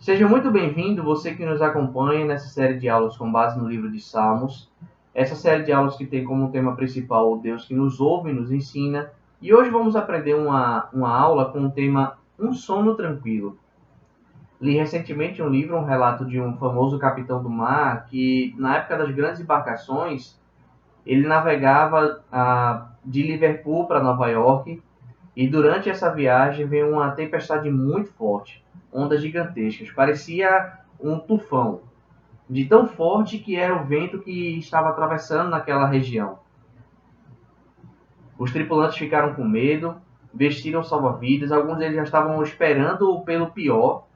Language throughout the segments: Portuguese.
Seja muito bem-vindo, você que nos acompanha nessa série de aulas com base no livro de Salmos. Essa série de aulas que tem como tema principal o Deus que nos ouve e nos ensina. E hoje vamos aprender uma aula com o tema Um Sono Tranquilo. Li recentemente um livro, um relato de um famoso capitão do mar que, na época das grandes embarcações, ele navegava de Liverpool para Nova York e durante essa viagem veio uma tempestade muito forte, ondas gigantescas, parecia um tufão, de tão forte que era o vento que estava atravessando naquela região. Os tripulantes ficaram com medo, vestiram salva-vidas, alguns deles já estavam esperando pelo pior.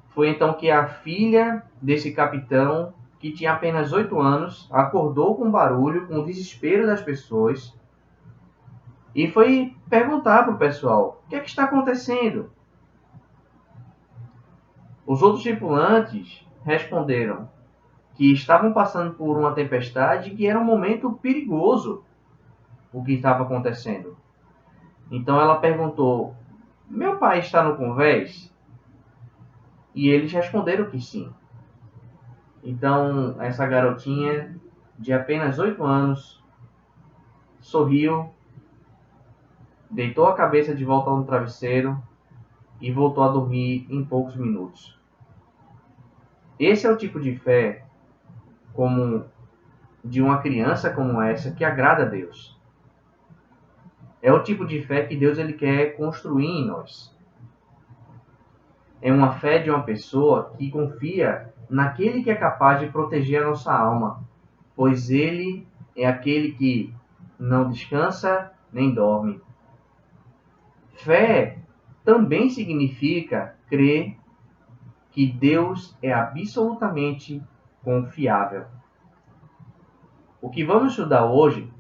Foi então que a filha desse capitão, que tinha apenas 8 anos, acordou com barulho, com o desespero das pessoas, e foi perguntar para o pessoal: o que é que está acontecendo? Os outros tripulantes responderam que estavam passando por uma tempestade e que era um momento perigoso o que estava acontecendo. Então ela perguntou: meu pai está no convés? E eles responderam que sim. Então essa garotinha de apenas 8 anos sorriu, deitou a cabeça de volta no travesseiro e voltou a dormir em poucos minutos. Esse é o tipo de fé como de uma criança como essa que agrada a Deus. É o tipo de fé que Deus ele quer construir em nós. É uma fé de uma pessoa que confia naquele que é capaz de proteger a nossa alma, pois ele é aquele que não descansa nem dorme. Fé também significa crer que Deus é absolutamente confiável. O que vamos estudar hoje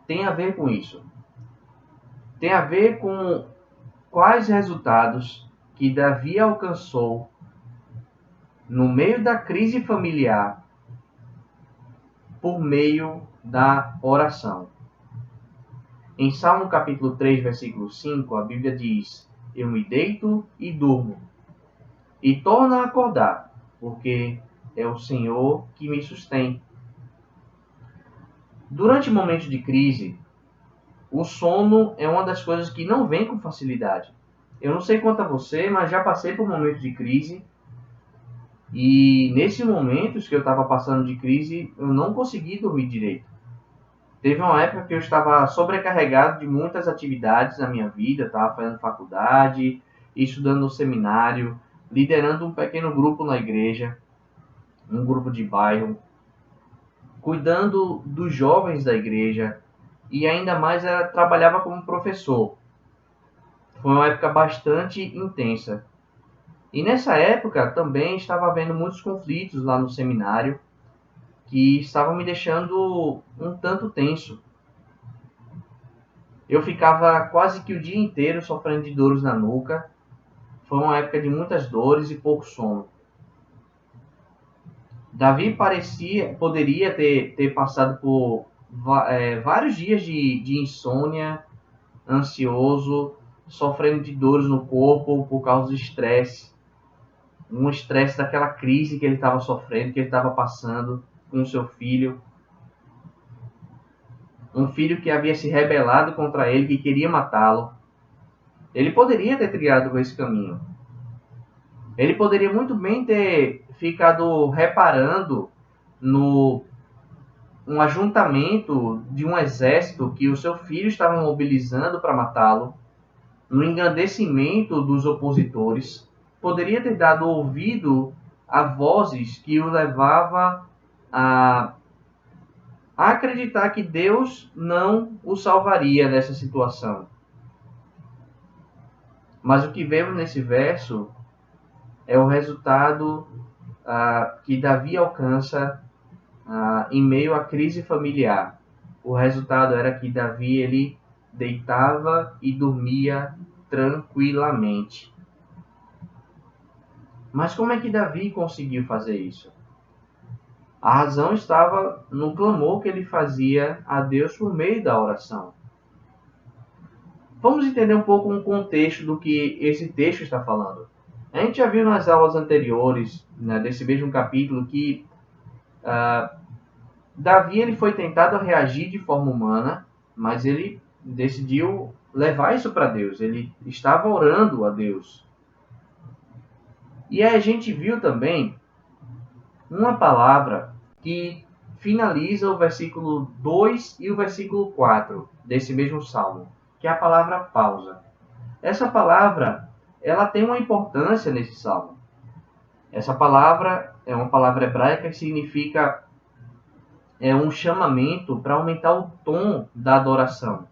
tem a ver com isso. Tem a ver com quais resultados que Davi alcançou no meio da crise familiar por meio da oração. Em Salmo capítulo 3, versículo 5, a Bíblia diz: eu me deito e durmo, e torno a acordar, porque é o Senhor que me sustém. Durante momentos de crise, o sono é uma das coisas que não vem com facilidade. Eu não sei quanto a você, mas já passei por momentos de crise. E nesses momentos que eu estava passando de crise, eu não consegui dormir direito. Teve uma época que eu estava sobrecarregado de muitas atividades na minha vida. Estava fazendo faculdade, estudando no seminário, liderando um pequeno grupo na igreja, um grupo de bairro, cuidando dos jovens da igreja e ainda mais trabalhava como professor. Foi uma época bastante intensa. E nessa época também estava havendo muitos conflitos lá no seminário que estavam me deixando um tanto tenso. Eu ficava quase que o dia inteiro sofrendo de dores na nuca. Foi uma época de muitas dores e pouco sono. Davi poderia ter passado por vários dias de insônia, ansioso, sofrendo de dores no corpo por causa do estresse. Um estresse daquela crise que ele estava sofrendo, que ele estava passando com o seu filho. Um filho que havia se rebelado contra ele, que queria matá-lo. Ele poderia ter trilhado por esse caminho. Ele poderia muito bem ter ficado reparando no um ajuntamento de um exército que o seu filho estava mobilizando para matá-lo, no engrandecimento dos opositores. Poderia ter dado ouvido a vozes que o levava a acreditar que Deus não o salvaria nessa situação. Mas o que vemos nesse verso é o resultado que Davi alcança em meio à crise familiar. O resultado era que Davi ele deitava e dormia tranquilamente. Mas como é que Davi conseguiu fazer isso? A razão estava no clamor que ele fazia a Deus por meio da oração. Vamos entender um pouco o contexto do que esse texto está falando. A gente já viu nas aulas anteriores, né, desse mesmo capítulo, que Davi ele foi tentado a reagir de forma humana, mas ele decidiu levar isso para Deus. Ele estava orando a Deus. E aí a gente viu também uma palavra que finaliza o versículo 2 e o versículo 4 desse mesmo salmo, que é a palavra pausa. Essa palavra, ela tem uma importância nesse salmo. Essa palavra é uma palavra hebraica que significa um chamamento para aumentar o tom da adoração.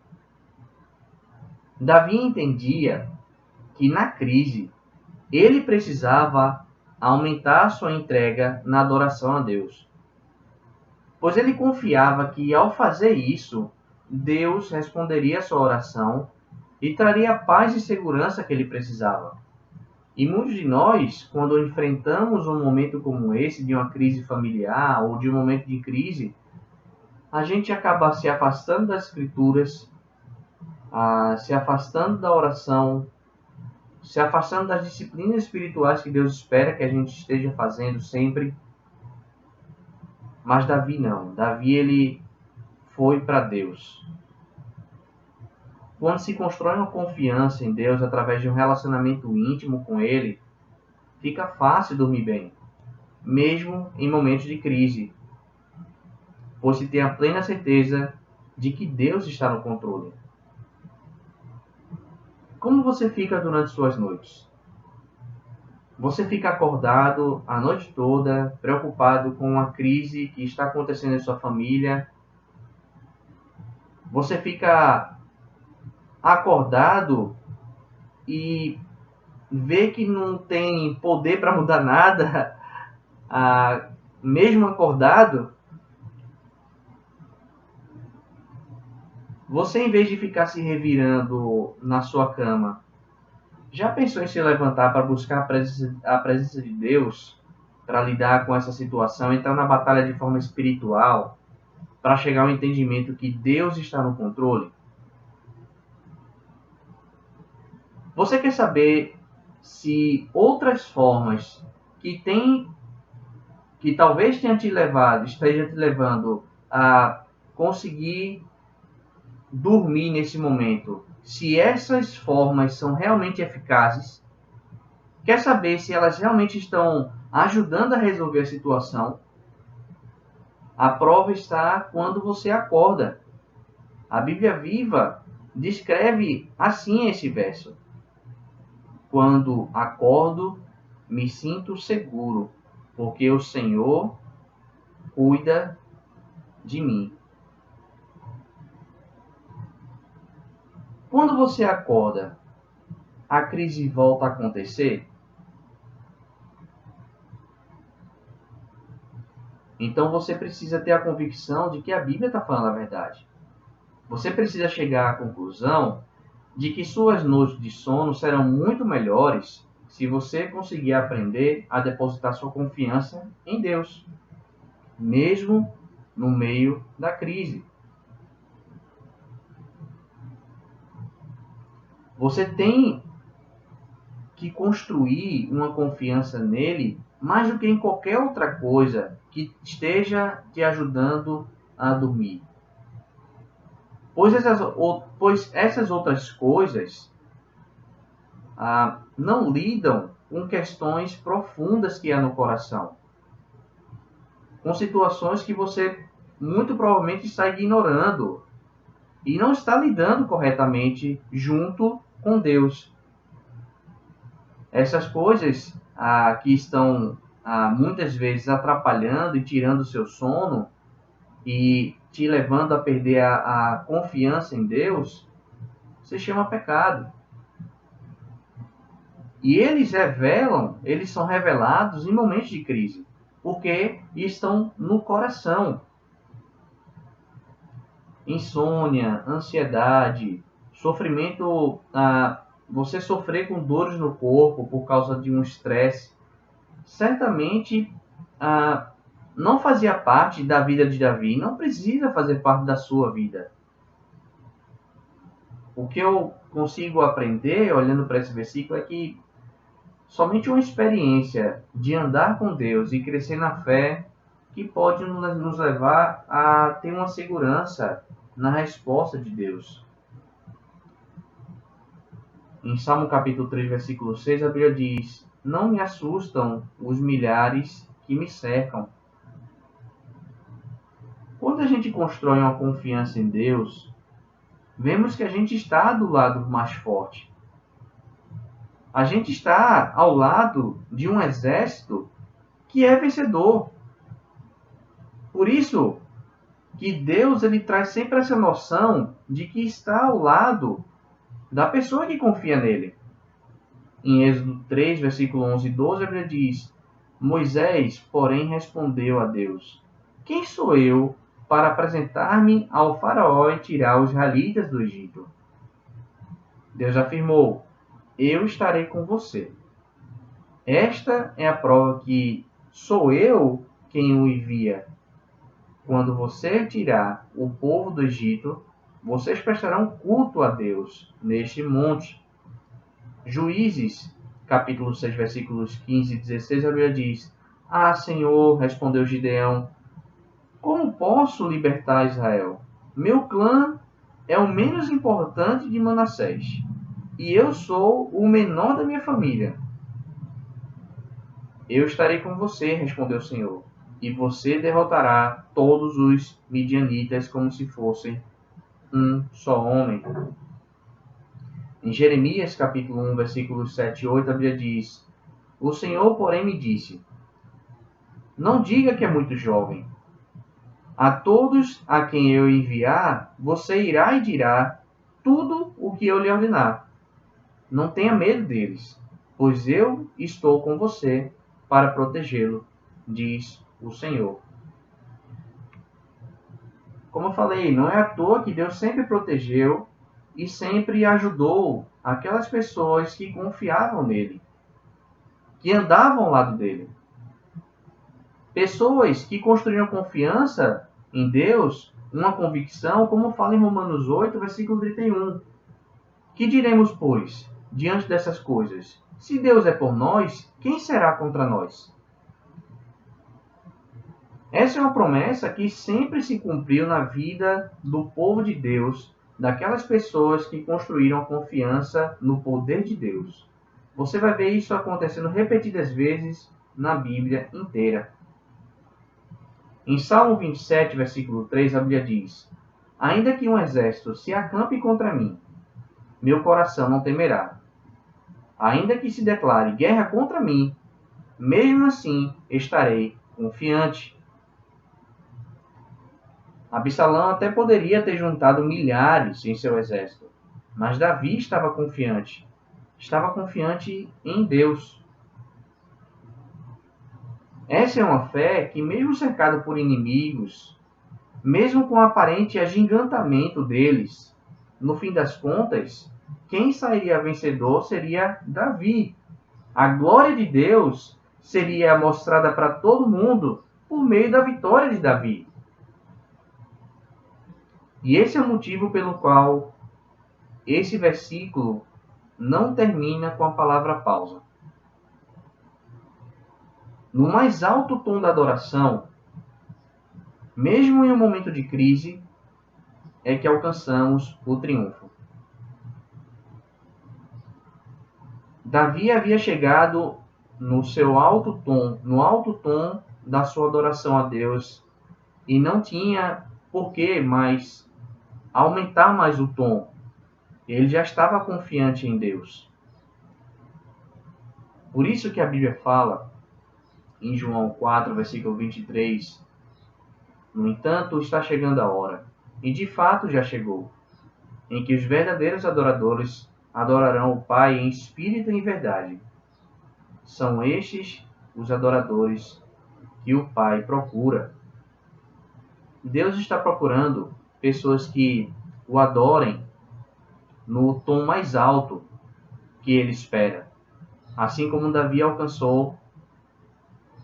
Davi entendia que na crise ele precisava aumentar sua entrega na adoração a Deus, pois ele confiava que ao fazer isso, Deus responderia a sua oração e traria a paz e segurança que ele precisava. E muitos de nós, quando enfrentamos um momento como esse, de uma crise familiar ou de um momento de crise, a gente acaba se afastando das escrituras, se afastando da oração, se afastando das disciplinas espirituais que Deus espera que a gente esteja fazendo sempre. Mas Davi não. Davi ele foi para Deus. Quando se constrói uma confiança em Deus através de um relacionamento íntimo com Ele, fica fácil dormir bem, mesmo em momentos de crise, pois se tem a plena certeza de que Deus está no controle. Como você fica durante suas noites? Você fica acordado a noite toda, preocupado com a crise que está acontecendo em sua família? Você fica acordado e vê que não tem poder para mudar nada, mesmo acordado? Você, em vez de ficar se revirando na sua cama, já pensou em se levantar para buscar a presença de Deus, para lidar com essa situação, entrar na batalha de forma espiritual, para chegar ao entendimento que Deus está no controle? Você quer saber se outras formas que talvez esteja te levando a conseguir dormir nesse momento, se essas formas são realmente eficazes? Quer saber se elas realmente estão ajudando a resolver a situação? A prova está quando você acorda. A Bíblia Viva descreve assim esse verso: quando acordo, me sinto seguro, porque o Senhor cuida de mim. Quando você acorda, a crise volta a acontecer? Então você precisa ter a convicção de que a Bíblia está falando a verdade. Você precisa chegar à conclusão de que suas noites de sono serão muito melhores se você conseguir aprender a depositar sua confiança em Deus, mesmo no meio da crise. Você tem que construir uma confiança nele mais do que em qualquer outra coisa que esteja te ajudando a dormir. Pois essas outras coisas não lidam com questões profundas que há no coração, com situações que você muito provavelmente está ignorando e não está lidando corretamente junto com Deus. Essas coisas que estão muitas vezes atrapalhando e tirando o seu sono e te levando a perder a confiança em Deus, se chama pecado. E eles são revelados em momentos de crise, porque estão no coração. Insônia, ansiedade, sofrimento, você sofrer com dores no corpo por causa de um estresse, certamente não fazia parte da vida de Davi, não precisa fazer parte da sua vida. O que eu consigo aprender olhando para esse versículo é que Somente uma experiência de andar com Deus e crescer na fé que pode nos levar a ter uma segurança na resposta de Deus. Em Salmo capítulo 3, versículo 6, a Bíblia diz: não me assustam os milhares que me cercam. Quando a gente constrói uma confiança em Deus, vemos que a gente está do lado mais forte. A gente está ao lado de um exército que é vencedor. Por isso que Deus ele traz sempre essa noção de que está ao lado da pessoa que confia nele. Em Êxodo 3, versículo 11 e 12, a Bíblia diz: Moisés, porém, respondeu a Deus: quem sou eu para apresentar-me ao faraó e tirar os israelitas do Egito? Deus afirmou: eu estarei com você. Esta é a prova que sou eu quem o envia. Quando você tirar o povo do Egito, vocês prestarão culto a Deus neste monte. Juízes, capítulo 6, versículos 15 e 16, a Bíblia diz: ah, Senhor, respondeu Gideão, como posso libertar Israel? Meu clã é o menos importante de Manassés, e eu sou o menor da minha família. Eu estarei com você, respondeu o Senhor, e você derrotará todos os midianitas como se fossem um só homem. Em Jeremias, capítulo 1, versículos 7 e 8, a Bíblia diz: o Senhor, porém, me disse: não diga que é muito jovem. A todos a quem eu enviar, você irá e dirá tudo o que eu lhe ordenar. Não tenha medo deles, pois eu estou com você para protegê-lo, diz o Senhor. Como eu falei, não é à toa que Deus sempre protegeu e sempre ajudou aquelas pessoas que confiavam nele, que andavam ao lado dele. Pessoas que construíram confiança em Deus, uma convicção, como fala em Romanos 8, versículo 31. Que diremos, pois, diante dessas coisas? Se Deus é por nós, quem será contra nós? Essa é uma promessa que sempre se cumpriu na vida do povo de Deus, daquelas pessoas que construíram a confiança no poder de Deus. Você vai ver isso acontecendo repetidas vezes na Bíblia inteira. Em Salmo 27, versículo 3, a Bíblia diz: ainda que um exército se acampe contra mim, meu coração não temerá. Ainda que se declare guerra contra mim, mesmo assim estarei confiante. Absalão até poderia ter juntado milhares em seu exército, mas Davi estava confiante. Estava confiante em Deus. Essa é uma fé que, mesmo cercado por inimigos, mesmo com o aparente agigantamento deles, no fim das contas, quem sairia vencedor seria Davi. A glória de Deus seria mostrada para todo mundo por meio da vitória de Davi. E esse é o motivo pelo qual esse versículo não termina com a palavra pausa. No mais alto tom da adoração, mesmo em um momento de crise, é que alcançamos o triunfo. Davi havia chegado no alto tom da sua adoração a Deus, e não tinha por que mais aumentar mais o tom. Ele já estava confiante em Deus. Por isso que a Bíblia fala, em João 4, versículo 23, no entanto, está chegando a hora, e de fato já chegou, em que os verdadeiros adoradores adorarão o Pai em espírito e em verdade. São estes os adoradores que o Pai procura. Deus está procurando pessoas que o adorem no tom mais alto que ele espera. Assim como Davi alcançou,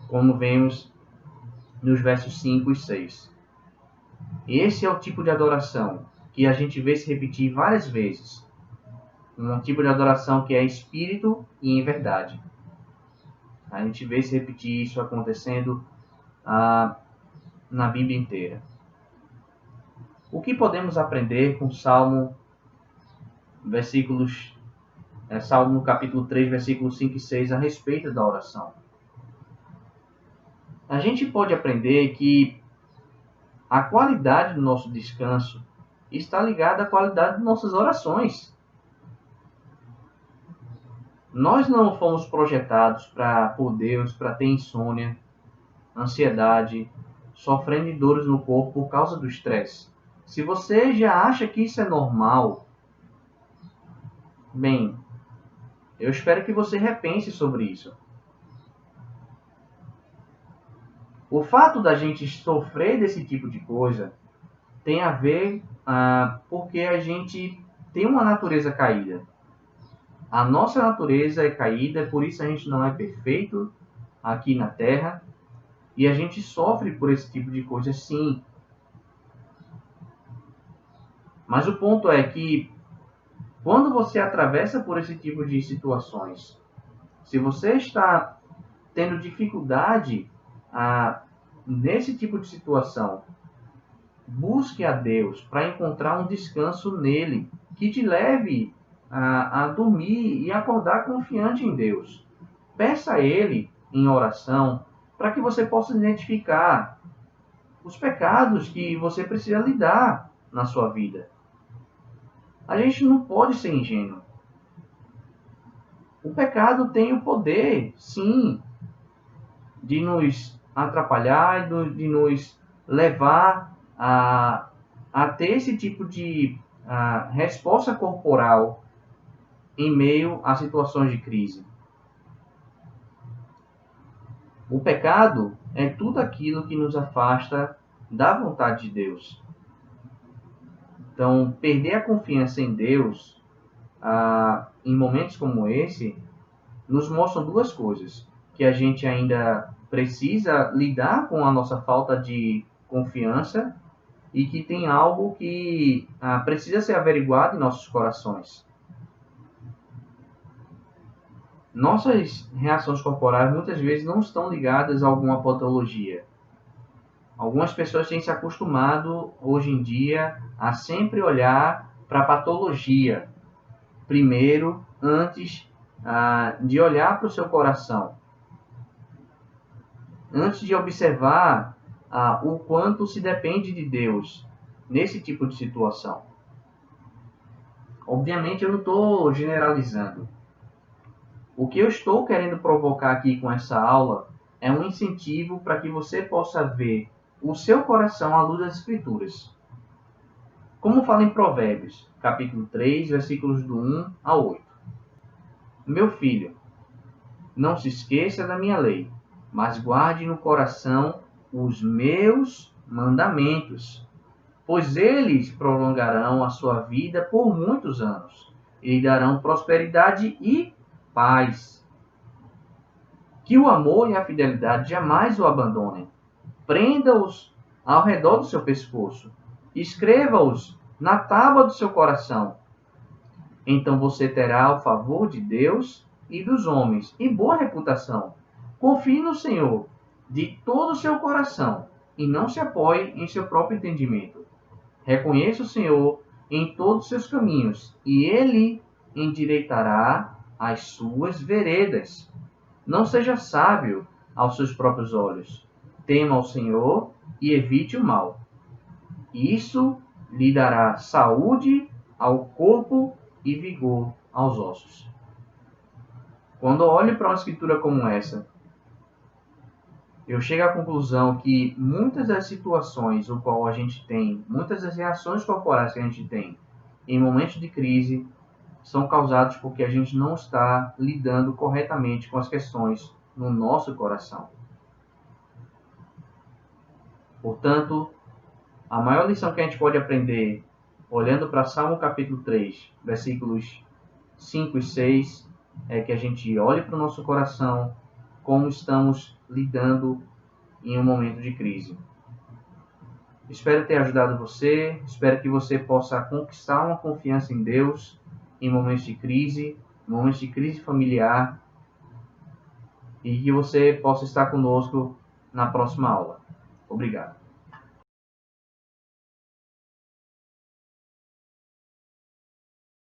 como vemos nos versos 5 e 6. Esse é o tipo de adoração que a gente vê se repetir várias vezes. Um tipo de adoração que é espírito e em verdade. A gente vê se repetir isso acontecendo na Bíblia inteira. O que podemos aprender com Salmo no capítulo 3, versículos 5 e 6, a respeito da oração? A gente pode aprender que a qualidade do nosso descanso está ligada à qualidade de nossas orações. Nós não fomos projetados por Deus para ter insônia, ansiedade, sofrendo de dores no corpo por causa do estresse. Se você já acha que isso é normal, bem, eu espero que você repense sobre isso. O fato da gente sofrer desse tipo de coisa tem a ver porque a gente tem uma natureza caída. A nossa natureza é caída, por isso a gente não é perfeito aqui na Terra. E a gente sofre por esse tipo de coisa, sim. Mas o ponto é que quando você atravessa por esse tipo de situações, se você está tendo dificuldade nesse tipo de situação, busque a Deus para encontrar um descanso nele, que te leve a dormir e acordar confiante em Deus. Peça a Ele em oração para que você possa identificar os pecados que você precisa lidar na sua vida. A gente não pode ser ingênuo. O pecado tem o poder, sim, de nos atrapalhar, de nos levar a ter esse tipo de resposta corporal em meio a situações de crise. O pecado é tudo aquilo que nos afasta da vontade de Deus. Então, perder a confiança em Deus em momentos como esse nos mostram duas coisas: que a gente ainda precisa lidar com a nossa falta de confiança e que tem algo que precisa ser averiguado em nossos corações. Nossas reações corporais muitas vezes não estão ligadas a alguma patologia. Algumas pessoas têm se acostumado hoje em dia a sempre olhar para a patologia primeiro, antes de olhar para o seu coração, antes de observar o quanto se depende de Deus nesse tipo de situação. Obviamente eu não estou generalizando. O que eu estou querendo provocar aqui com essa aula é um incentivo para que você possa ver o seu coração à luz das Escrituras. Como fala em Provérbios, capítulo 3, versículos do 1 ao 8. Meu filho, não se esqueça da minha lei, mas guarde no coração os meus mandamentos, pois eles prolongarão a sua vida por muitos anos e lhe darão prosperidade e paz. Que o amor e a fidelidade jamais o abandonem. Prenda-os ao redor do seu pescoço. Escreva-os na tábua do seu coração. Então você terá o favor de Deus e dos homens e boa reputação. Confie no Senhor de todo o seu coração e não se apoie em seu próprio entendimento. Reconheça o Senhor em todos os seus caminhos e Ele endireitará as suas veredas. Não seja sábio aos seus próprios olhos. Tema ao Senhor e evite o mal. Isso lhe dará saúde ao corpo e vigor aos ossos. Quando eu olho para uma escritura como essa, eu chego à conclusão que muitas das situações o qual a gente tem, muitas das reações corporais que a gente tem em momentos de crise, são causadas porque a gente não está lidando corretamente com as questões no nosso coração. Portanto, a maior lição que a gente pode aprender, olhando para Salmo capítulo 3, versículos 5 e 6, é que a gente olhe para o nosso coração como estamos lidando em um momento de crise. Espero ter ajudado você, espero que você possa conquistar uma confiança em Deus em momentos de crise familiar, e que você possa estar conosco na próxima aula. Obrigado.